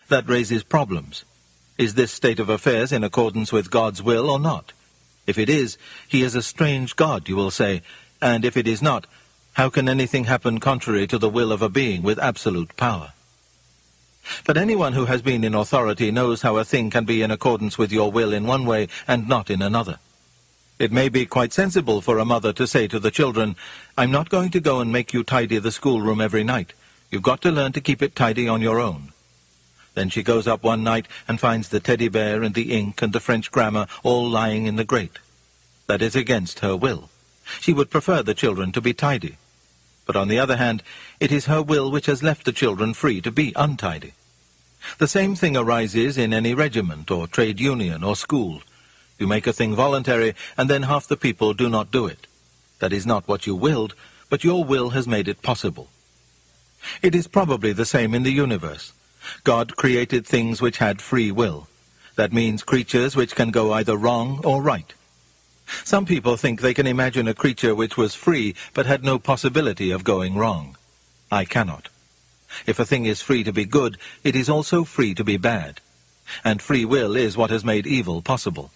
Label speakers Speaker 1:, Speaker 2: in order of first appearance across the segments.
Speaker 1: That raises problems. Is this state of affairs in accordance with God's will or not? If it is, he is a strange God, you will say, and if it is not, how can anything happen contrary to the will of a being with absolute power? But anyone who has been in authority knows how a thing can be in accordance with your will in one way and not in another. It may be quite sensible for a mother to say to the children, "I'm not going to go and make you tidy the schoolroom every night. You've got to learn to keep it tidy on your own." Then she goes up one night and finds the teddy bear and the ink and the French grammar all lying in the grate. That is against her will. She would prefer the children to be tidy. But on the other hand, it is her will which has left the children free to be untidy. The same thing arises in any regiment or trade union or school. You make a thing voluntary, and then half the people do not do it. That is not what you willed, but your will has made it possible. It is probably the same in the universe. God created things which had free will. That means creatures which can go either wrong or right. Some people think they can imagine a creature which was free but had no possibility of going wrong. I cannot. If a thing is free to be good, it is also free to be bad. And free will is what has made evil possible.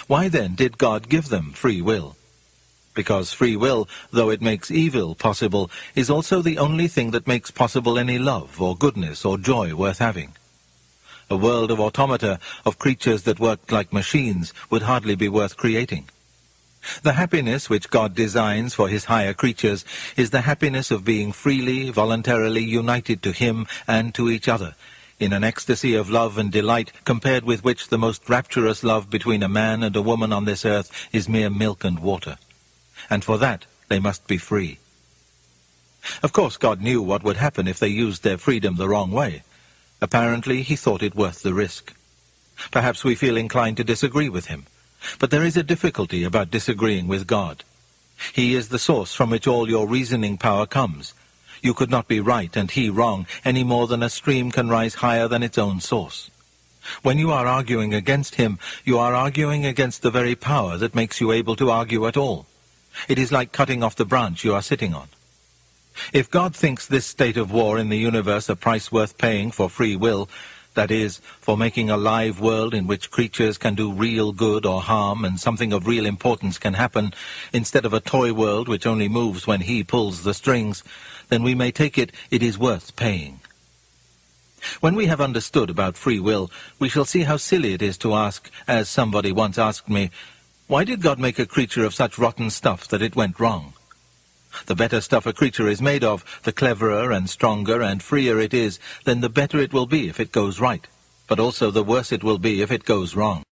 Speaker 1: Why then did God give them free will? Because free will, though it makes evil possible, is also the only thing that makes possible any love or goodness or joy worth having. A world of automata, of creatures that worked like machines, would hardly be worth creating. The happiness which God designs for his higher creatures is the happiness of being freely, voluntarily united to him and to each other, in an ecstasy of love and delight compared with which the most rapturous love between a man and a woman on this earth is mere milk and water. And for that they must be free. Of course, God knew what would happen if they used their freedom the wrong way. Apparently, he thought it worth the risk. Perhaps we feel inclined to disagree with him. But there is a difficulty about disagreeing with God. He is the source from which all your reasoning power comes. You could not be right and he wrong any more than a stream can rise higher than its own source. When you are arguing against him, you are arguing against the very power that makes you able to argue at all. It is like cutting off the branch you are sitting on. If God thinks this state of war in the universe a price worth paying for free will, that is, for making a live world in which creatures can do real good or harm and something of real importance can happen, instead of a toy world which only moves when he pulls the strings, then we may take it is worth paying. When we have understood about free will, we shall see how silly it is to ask, as somebody once asked me, why did God make a creature of such rotten stuff that it went wrong? The better stuff a creature is made of, the cleverer and stronger and freer it is, then the better it will be if it goes right, but also the worse it will be if it goes wrong.